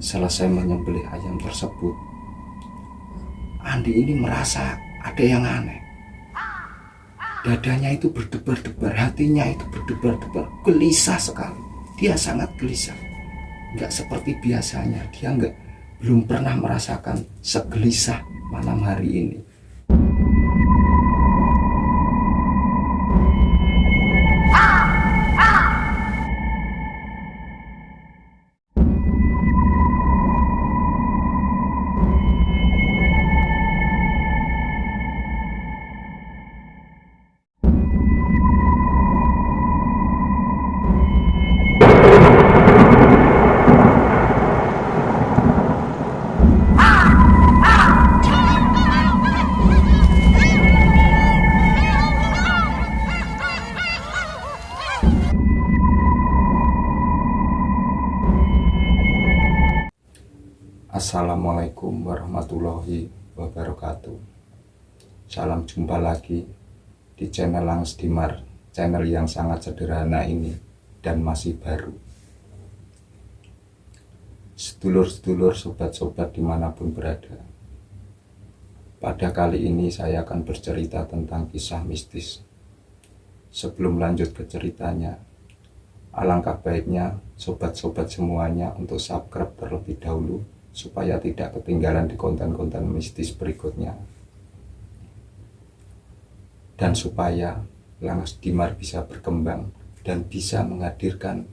Selesai menyembelih ayam tersebut, Andi ini merasa ada yang aneh. Dadanya itu berdebar-debar, hatinya itu berdebar-debar, gelisah sekali. Dia sangat gelisah, nggak seperti biasanya. Dia belum pernah merasakan segelisah malam hari ini. Assalamualaikum warahmatullahi wabarakatuh. Salam jumpa lagi di channel Langs Dimar, channel yang sangat sederhana ini dan masih baru. Sedulur-sedulur, sobat-sobat dimanapun berada, pada kali ini saya akan bercerita tentang kisah mistis. Sebelum lanjut ke ceritanya, alangkah baiknya sobat-sobat semuanya untuk subscribe terlebih dahulu supaya tidak ketinggalan di konten-konten mistis berikutnya, dan supaya Langs Dimar bisa berkembang dan bisa menghadirkan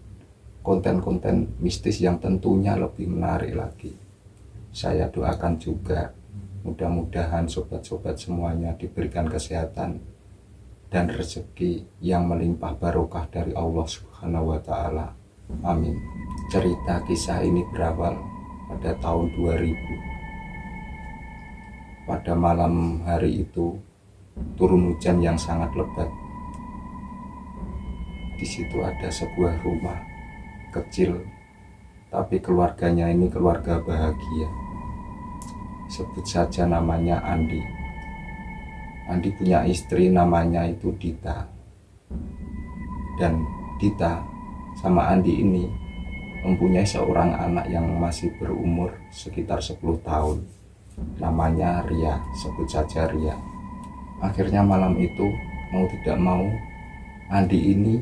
konten-konten mistis yang tentunya lebih menarik lagi. Saya doakan juga mudah-mudahan sobat-sobat semuanya diberikan kesehatan dan rezeki yang melimpah barokah dari Allah Subhanahu wa Ta'ala. Amin. Cerita kisah ini berawal pada tahun 2000. Pada malam hari itu turun hujan yang sangat lebat. Di situ ada sebuah rumah kecil, tapi keluarganya ini keluarga bahagia. Sebut saja namanya Andi. Andi punya istri namanya itu Dita. Dan Dita sama Andi ini mempunyai seorang anak yang masih berumur sekitar 10 tahun. Namanya Ria, sebut saja Ria. Akhirnya malam itu mau tidak mau Andi ini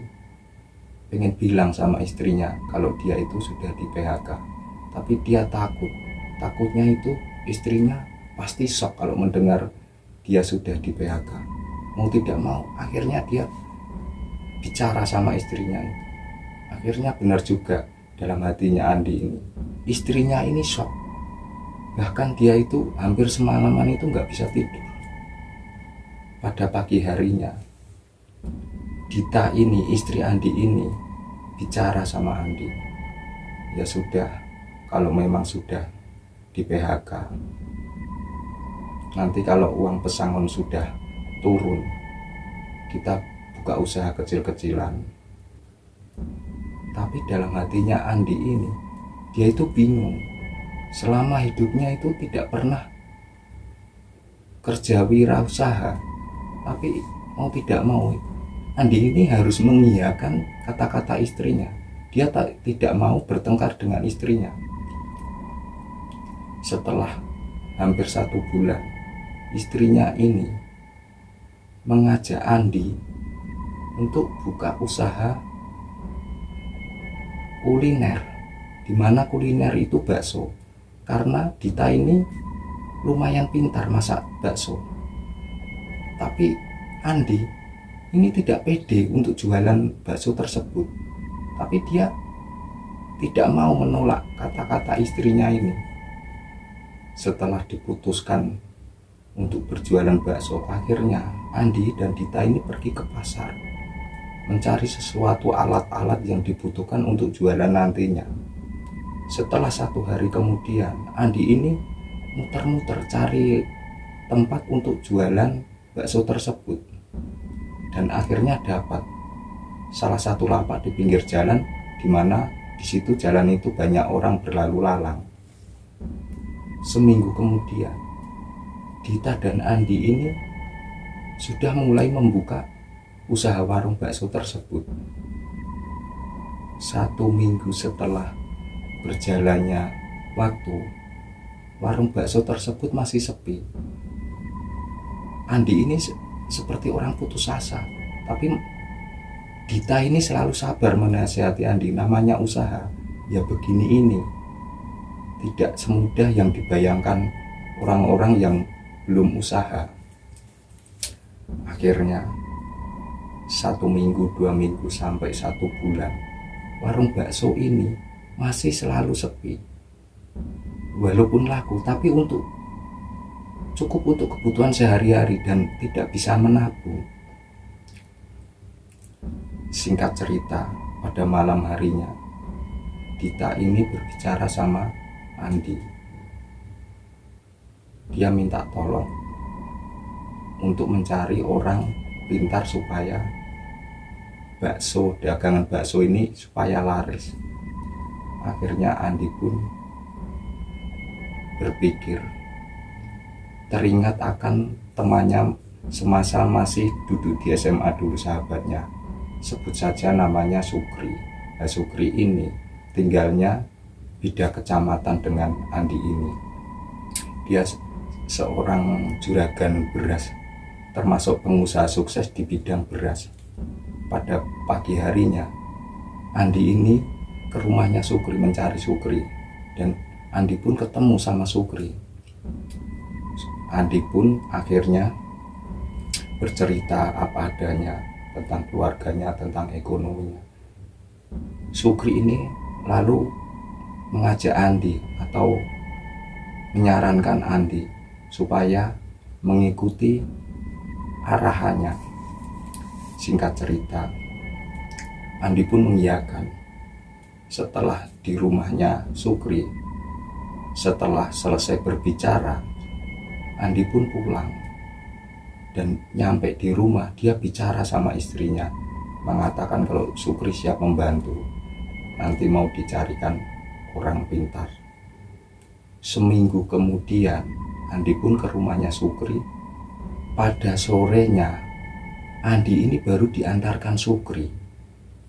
pengen bilang sama istrinya kalau dia itu sudah di PHK. Tapi dia takutnya itu istrinya pasti shock kalau mendengar dia sudah di PHK. Mau tidak mau akhirnya dia bicara sama istrinya itu. Akhirnya benar juga dalam hatinya Andi ini, istrinya ini shock. Bahkan dia itu hampir semalaman itu nggak bisa tidur. Pada pagi harinya, Dita ini, istri Andi ini, bicara sama Andi. Ya sudah, kalau memang sudah di PHK, nanti kalau uang pesangon sudah turun, kita buka usaha kecil-kecilan. Tapi dalam hatinya Andi ini, dia itu bingung. Selama hidupnya itu tidak pernah kerja wirausaha. Tapi mau tidak mau, Andi ini harus mengiyakan kata-kata istrinya. Dia tidak mau bertengkar dengan istrinya. Setelah hampir 1 bulan, istrinya ini mengajak Andi untuk buka usaha kuliner, dimana kuliner itu bakso, karena Dita ini lumayan pintar masak bakso. Tapi Andi ini tidak pede untuk jualan bakso tersebut, tapi dia tidak mau menolak kata-kata istrinya ini. Setelah diputuskan untuk berjualan bakso, akhirnya Andi dan Dita ini pergi ke pasar mencari sesuatu alat-alat yang dibutuhkan untuk jualan nantinya. Setelah 1 hari kemudian, Andi ini muter-muter cari tempat untuk jualan bakso tersebut, dan akhirnya dapat salah satu lapak di pinggir jalan, di mana di situ jalan itu banyak orang berlalu lalang. Seminggu kemudian, Dita dan Andi ini sudah mulai membuka usaha warung bakso tersebut. 1 minggu setelah berjalannya waktu warung bakso tersebut masih sepi. Andi ini seperti orang putus asa, tapi Dita ini selalu sabar menasihati Andi. Namanya usaha, ya begini ini, tidak semudah yang dibayangkan orang-orang yang belum usaha. Akhirnya 1 minggu, 2 minggu, sampai 1 bulan, warung bakso ini masih selalu sepi. Walaupun laku, tapi cukup untuk kebutuhan sehari-hari dan tidak bisa menabung. Singkat cerita, pada malam harinya Dita ini berbicara sama Andi. Dia minta tolong untuk mencari orang pintar supaya dagangan bakso ini supaya laris. Akhirnya Andi pun berpikir, teringat akan temannya semasa masih duduk di SMA dulu, sahabatnya, sebut saja namanya Sukri. Nah, Sukri ini tinggalnya beda kecamatan dengan Andi ini. Dia seorang juragan beras, termasuk pengusaha sukses di bidang beras. Pada pagi harinya, Andi ini ke rumahnya Sukri mencari Sukri, dan Andi pun ketemu sama Sukri. Andi pun akhirnya bercerita apa adanya tentang keluarganya, tentang ekonominya. Sukri ini lalu mengajak Andi atau menyarankan Andi supaya mengikuti arahannya. Singkat cerita, Andi pun mengiyakan. Setelah di rumahnya Sukri, setelah selesai berbicara, Andi pun pulang. Dan nyampe di rumah, dia bicara sama istrinya, mengatakan kalau Sukri siap membantu, nanti mau dicarikan orang pintar. Seminggu kemudian, Andi pun ke rumahnya Sukri. Pada sorenya, Andi ini baru diantarkan Sukri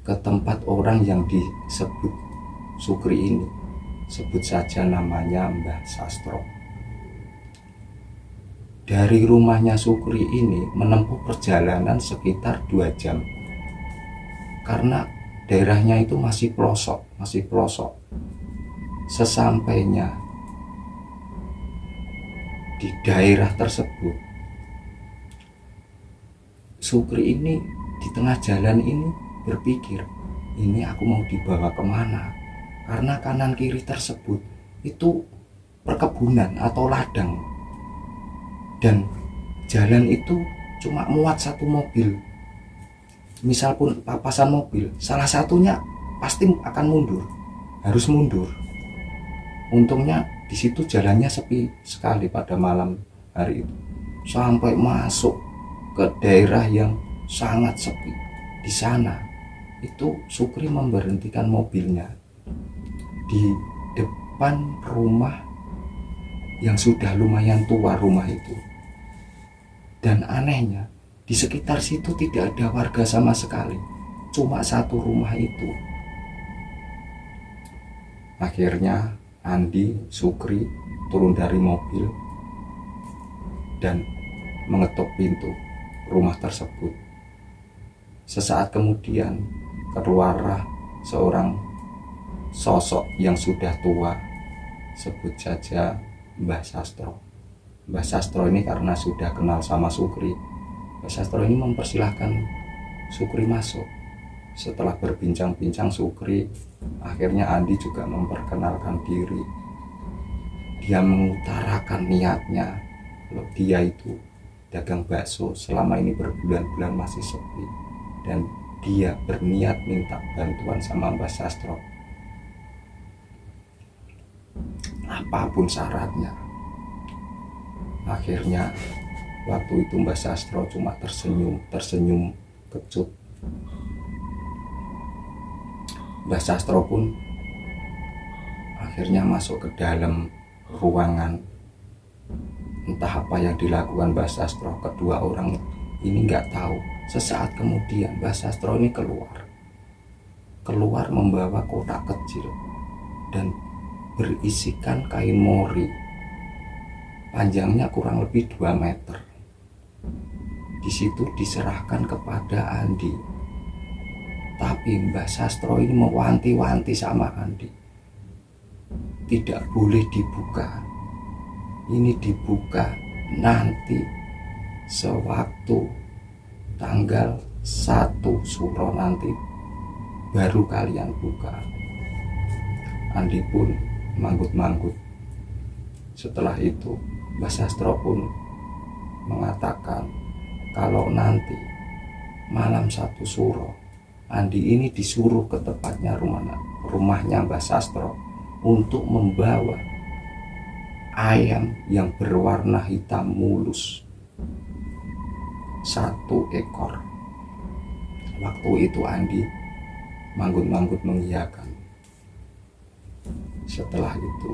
ke tempat orang yang disebut Sukri ini. Sebut saja namanya Mbah Sastro. Dari rumahnya Sukri ini menempuh perjalanan sekitar 2 jam. Karena daerahnya itu masih pelosok. Sesampainya di daerah tersebut, Sukri ini di tengah jalan ini berpikir, ini aku mau dibawa kemana? Karena kanan kiri tersebut itu perkebunan atau ladang, dan jalan itu cuma muat 1 mobil. Misal pun papasan mobil, salah satunya pasti akan harus mundur. Untungnya di situ jalannya sepi sekali pada malam hari itu. Sampai masuk ke daerah yang sangat sepi. Di sana itu Sukri memberhentikan mobilnya di depan rumah yang sudah lumayan tua rumah itu. Dan anehnya, di sekitar situ tidak ada warga sama sekali, cuma 1 rumah itu. Akhirnya Andi, Sukri turun dari mobil dan mengetuk pintu rumah tersebut. Sesaat kemudian keluarlah seorang sosok yang sudah tua, sebut saja Mbah Sastro. Mbah Sastro ini karena sudah kenal sama Sukri, Mbah Sastro ini mempersilahkan Sukri masuk. Setelah berbincang-bincang Sukri, akhirnya Andi juga memperkenalkan diri. Dia mengutarakan niatnya, kalau dia itu dagang bakso selama ini berbulan-bulan masih sepi, dan dia berniat minta bantuan sama Mbah Sastro, apapun syaratnya. Akhirnya waktu itu Mbah Sastro cuma tersenyum kecut. Mbah Sastro pun akhirnya masuk ke dalam ruangan. Entah apa yang dilakukan Mbah Sastro, kedua orang ini nggak tahu. Sesaat kemudian Mbah Sastro ini keluar membawa kotak kecil dan berisikan kain mori, panjangnya kurang lebih 2 meter. Di situ diserahkan kepada Andi. Tapi Mbah Sastro ini mewanti-wanti sama Andi, tidak boleh dibuka. Ini dibuka nanti sewaktu tanggal 1 Suro nanti baru kalian buka. Andi pun manggut-manggut. Setelah itu Mbah Sastro pun mengatakan kalau nanti malam 1 Suro Andi ini disuruh ke tempatnya rumahnya Mbah Sastro untuk membawa ayam yang berwarna hitam mulus 1 ekor. Waktu itu Andi manggut-manggut mengiyakan. Setelah itu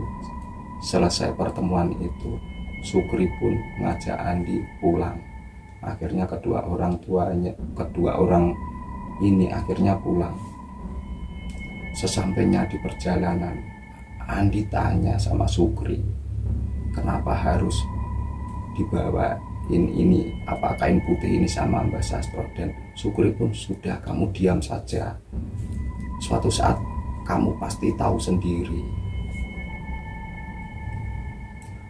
selesai pertemuan itu, Sukri pun mengajak Andi pulang. Akhirnya kedua orang ini akhirnya pulang. Sesampainya di perjalanan, Andi tanya sama Sukri, kenapa harus dibawain ini apa kain putih ini sama Mbah Sastro? Dan Sukri pun, sudah, kamu diam saja, suatu saat kamu pasti tahu sendiri.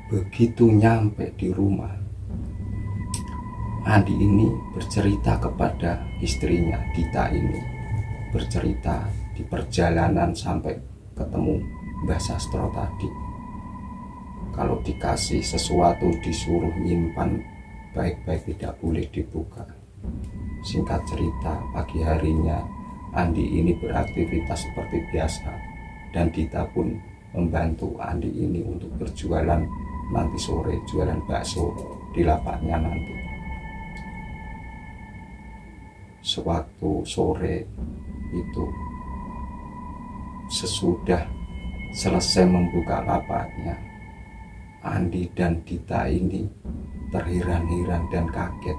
Begitu nyampe di rumah, Andi ini bercerita kepada istrinya Dita ini, bercerita di perjalanan sampai ketemu Mbah Sastro tadi. Kalau dikasih sesuatu disuruh nyimpan baik-baik, tidak boleh dibuka. Singkat cerita, pagi harinya Andi ini beraktivitas seperti biasa, dan Dita pun membantu Andi ini untuk berjualan nanti sore, jualan bakso di lapaknya nanti. Sewaktu sore itu, sesudah selesai membuka lapaknya, Andi dan Dita ini terheran-heran dan kaget.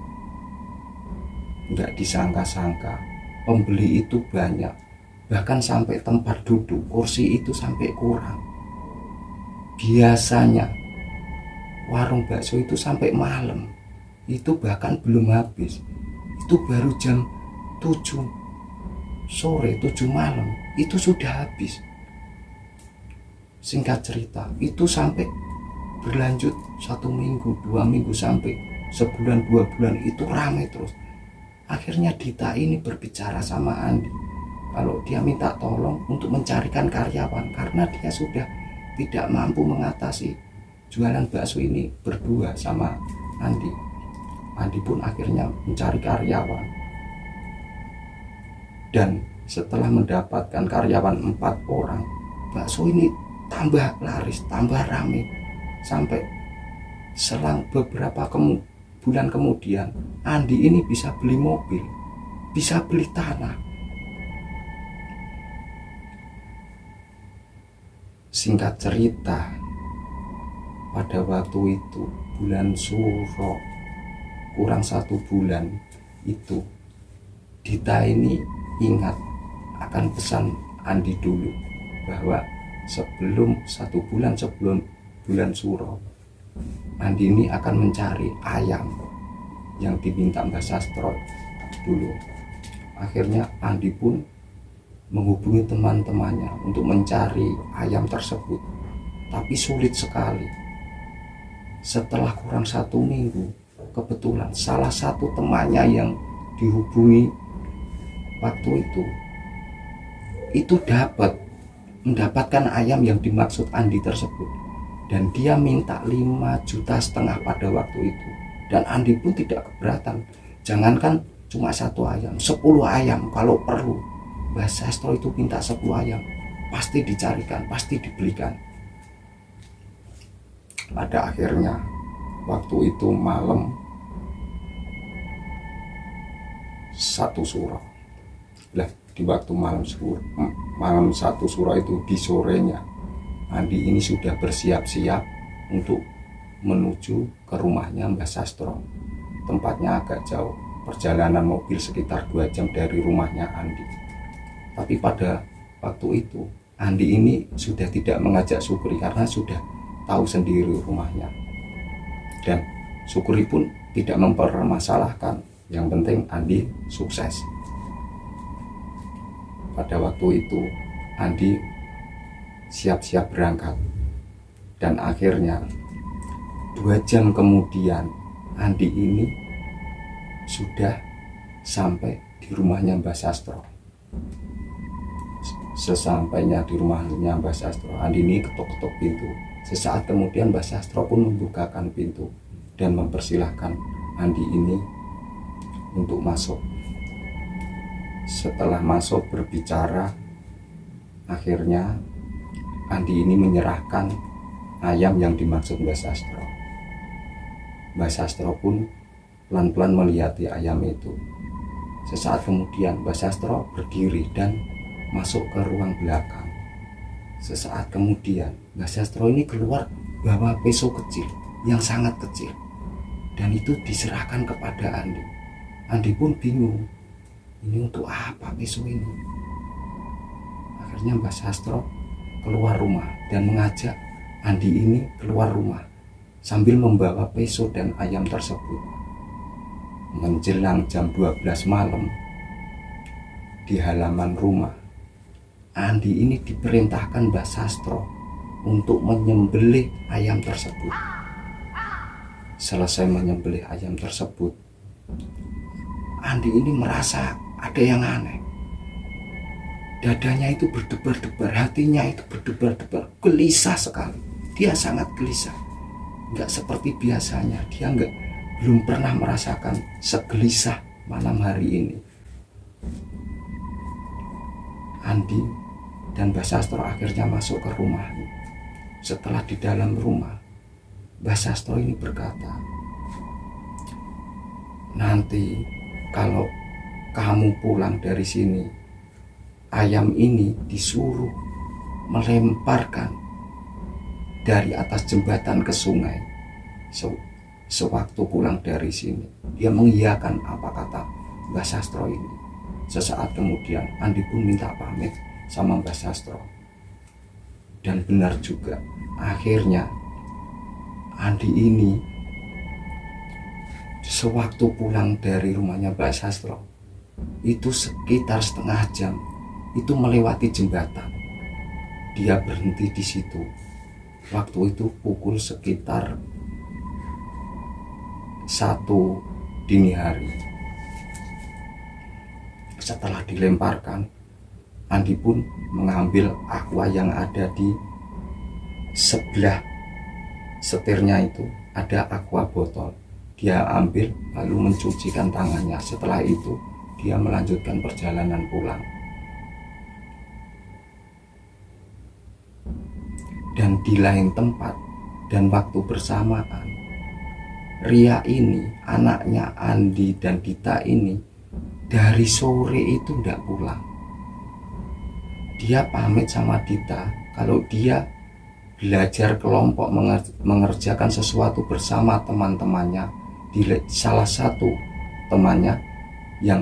Nggak disangka-sangka pembeli itu banyak, bahkan sampai tempat duduk kursi itu sampai kurang. Biasanya warung bakso itu sampai malam itu bahkan belum habis, itu baru jam 7 sore, 7 malam itu sudah habis. Singkat cerita, itu sampai berlanjut 1 minggu, 2 minggu, sampai sebulan, 2 bulan itu ramai terus. Akhirnya Dita ini berbicara sama Andi kalau dia minta tolong untuk mencarikan karyawan, karena dia sudah tidak mampu mengatasi jualan bakso ini berdua sama Andi. Andi pun akhirnya mencari karyawan, dan setelah mendapatkan karyawan 4 orang, bakso ini tambah laris, tambah ramai. Sampai selang beberapa bulan kemudian, Andi ini bisa beli mobil, bisa beli tanah. Singkat cerita, pada waktu itu bulan Suro, kurang 1 bulan itu, Dita ini ingat akan pesan Andi dulu, bahwa sebelum 1 bulan sebelum bulan Suro, Andi ini akan mencari ayam yang diminta Mbah Sastro dulu. Akhirnya Andi pun menghubungi teman-temannya untuk mencari ayam tersebut, tapi sulit sekali. Setelah kurang 1 minggu, kebetulan salah satu temannya yang dihubungi waktu itu mendapatkan ayam yang dimaksud Andi tersebut, dan dia minta 5,5 juta pada waktu itu. Dan Andi pun tidak keberatan, jangankan cuma 1 ayam, 10 ayam kalau perlu. Mbah Sastro itu minta 10 ayam, pasti dicarikan, pasti dibelikan. Pada akhirnya waktu itu malam 1 Suro. Lah, di waktu malam 1 Suro itu, di sorenya, Andi ini sudah bersiap-siap untuk menuju ke rumahnya Mbah Sastro. Tempatnya agak jauh, perjalanan mobil sekitar 2 jam dari rumahnya Andi. Tapi pada waktu itu Andi ini sudah tidak mengajak Sukri karena sudah tahu sendiri rumahnya. Dan Sukri pun tidak mempermasalahkan. Yang penting Andi sukses. Pada waktu itu Andi siap-siap berangkat. Dan akhirnya 2 jam kemudian Andi ini sudah sampai di rumahnya Mbah Sastro. Sesampainya di rumahnya Mbah Sastro, Andi ini ketuk-ketuk pintu. Sesaat kemudian Mbah Sastro pun membukakan pintu dan mempersilahkan Andi ini untuk masuk. Setelah masuk berbicara, akhirnya Andi ini menyerahkan ayam yang dimaksud Mbah Sastro. Mbah Sastro pun pelan-pelan melihati ayam itu. Sesaat kemudian Mbah Sastro berdiri dan masuk ke ruang belakang. Sesaat kemudian Mbah Sastro ini keluar bawa peso kecil yang sangat kecil, dan itu diserahkan kepada Andi. Andi pun bingung, ini untuk apa peso ini? Akhirnya Mbah Sastro keluar rumah dan mengajak Andi ini keluar rumah sambil membawa peso dan ayam tersebut. Menjelang jam 12 malam, di halaman rumah, Andi ini diperintahkan Mbah Sastro untuk menyembelih ayam tersebut. Selesai menyembelih ayam tersebut, Andi ini merasa ada yang aneh. Dadanya itu berdebar-debar, hatinya itu berdebar-debar, gelisah sekali. Dia sangat gelisah, nggak seperti biasanya. Dia belum pernah merasakan segelisah malam hari ini. Andi dan Mbah Sastro akhirnya masuk ke rumah. Setelah di dalam rumah, Mbah Sastro ini berkata, nanti kalau kamu pulang dari sini, ayam ini disuruh melemparkan dari atas jembatan ke sungai. Sewaktu pulang dari sini, dia mengiyakan apa kata Mbah Sastro ini. Sesaat kemudian Andi pun minta pamit sama Mbah Sastro. Dan benar juga, akhirnya Andi ini sewaktu pulang dari rumahnya Mbah Sastro, itu sekitar setengah jam, itu melewati jembatan. Dia berhenti di situ. Waktu itu pukul sekitar 1 dini hari. Setelah dilemparkan, Andi pun mengambil aqua yang ada di sebelah setirnya itu, ada aqua botol. Dia ambil lalu mencucikan tangannya. Setelah itu dia melanjutkan perjalanan pulang. Dan di lain tempat dan waktu bersamaan, Ria ini, anaknya Andi dan Dita ini, dari sore itu tidak pulang. Dia pamit sama Dita kalau dia belajar kelompok mengerjakan sesuatu bersama teman-temannya di salah satu temannya yang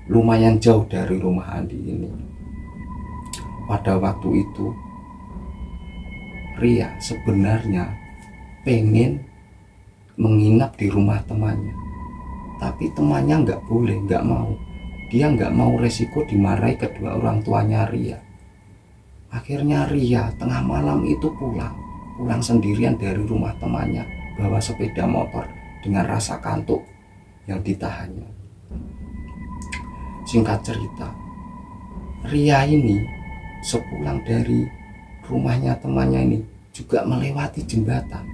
lumayan jauh dari rumah Andi ini. Pada waktu itu Ria sebenarnya pengen menginap di rumah temannya, tapi temannya nggak boleh, nggak mau. Dia nggak mau resiko dimarahi kedua orang tuanya Ria. Akhirnya Ria tengah malam itu pulang sendirian dari rumah temannya, bawa sepeda motor dengan rasa kantuk yang ditahannya. Singkat cerita, Ria ini sepulang dari rumahnya temannya ini juga melewati jembatan.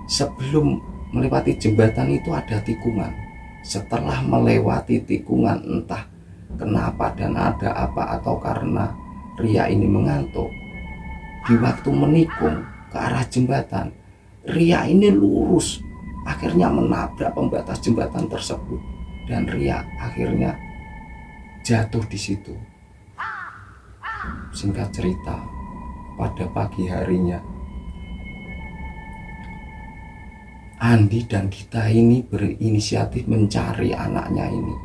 Sebelum melewati jembatan itu ada tikungan. Setelah melewati tikungan, entah kenapa dan ada apa atau karena Ria ini mengantuk, di waktu menikung ke arah jembatan, Ria ini lurus, akhirnya menabrak pembatas jembatan tersebut, dan Ria akhirnya jatuh di situ. Singkat cerita, pada pagi harinya Andi dan Dita ini berinisiatif mencari anaknya ini.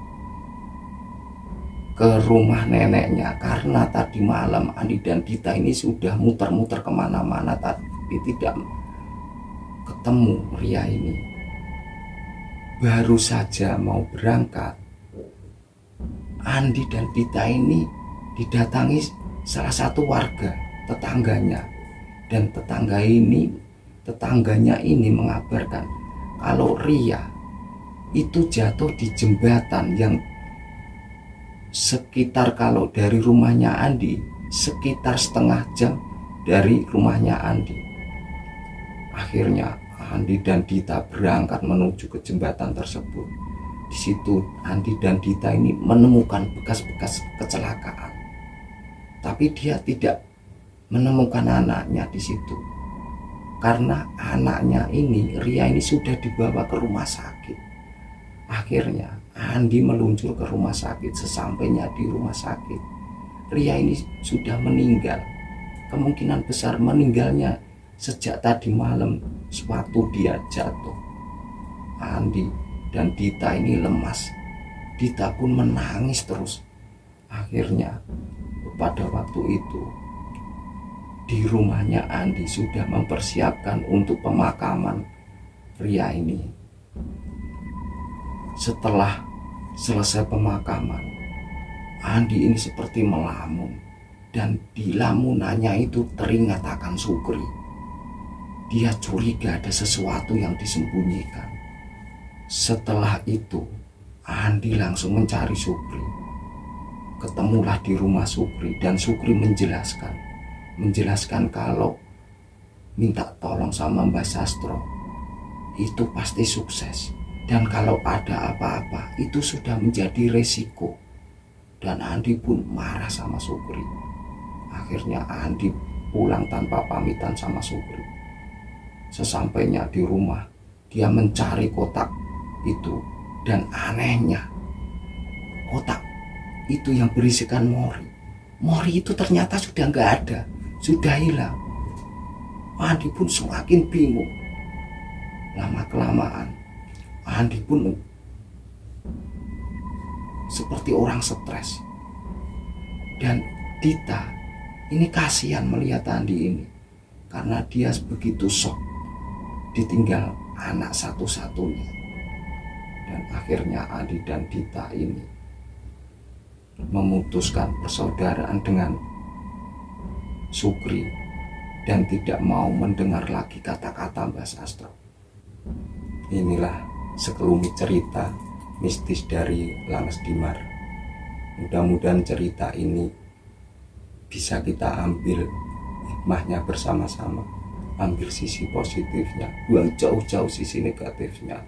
ke rumah neneknya karena tadi malam Andi dan Dita ini sudah muter-muter kemana-mana tapi tidak ketemu Ria ini. Baru saja mau berangkat, Andi dan Dita ini didatangi salah satu warga tetangganya, dan tetangganya ini mengabarkan kalau Ria itu jatuh di jembatan yang sekitar, kalau dari rumahnya Andi sekitar setengah jam dari rumahnya Andi. Akhirnya Andi dan Dita berangkat menuju ke jembatan tersebut. Di situ Andi dan Dita ini menemukan bekas-bekas kecelakaan, tapi dia tidak menemukan anaknya di situ karena anaknya ini, Ria ini, sudah dibawa ke rumah sakit. Akhirnya Andi meluncur ke rumah sakit. Sesampainya di rumah sakit, Ria ini sudah meninggal. Kemungkinan besar meninggalnya sejak tadi malam sewaktu dia jatuh. Andi dan Dita ini lemas. Dita pun menangis terus. Akhirnya pada waktu itu di rumahnya Andi sudah mempersiapkan untuk pemakaman Ria ini. Setelah selesai pemakaman, Andi ini seperti melamun, dan di lamunannya itu teringat akan Sukri. Dia curiga ada sesuatu yang disembunyikan. Setelah itu Andi langsung mencari Sukri. Ketemulah di rumah Sukri, dan Sukri menjelaskan kalau minta tolong sama Mbak Sastro itu pasti sukses, dan kalau ada apa-apa itu sudah menjadi resiko. Dan Andi pun marah sama Sukri. Akhirnya Andi pulang tanpa pamitan sama Sukri. Sesampainya di rumah, dia mencari kotak itu, dan anehnya kotak itu yang berisikan Mori itu ternyata sudah nggak ada, sudah hilang. Andi pun semakin bingung. Lama-kelamaan Andi pun seperti orang stres. Dan Dita ini kasihan melihat Andi ini, karena dia begitu shock ditinggal anak satu-satunya. Dan akhirnya Andi dan Dita ini memutuskan persaudaraan dengan Sukri dan tidak mau mendengar lagi kata-kata Mbak Sastro. Inilah sekelumit cerita mistis dari Langes Dimar. Mudah-mudahan cerita ini bisa kita ambil hikmahnya bersama-sama, ambil sisi positifnya, buang jauh-jauh sisi negatifnya.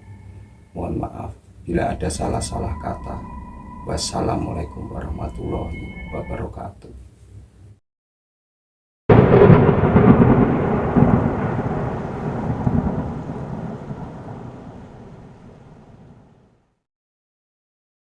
Mohon maaf bila ada salah-salah kata. Wassalamualaikum warahmatullahi wabarakatuh.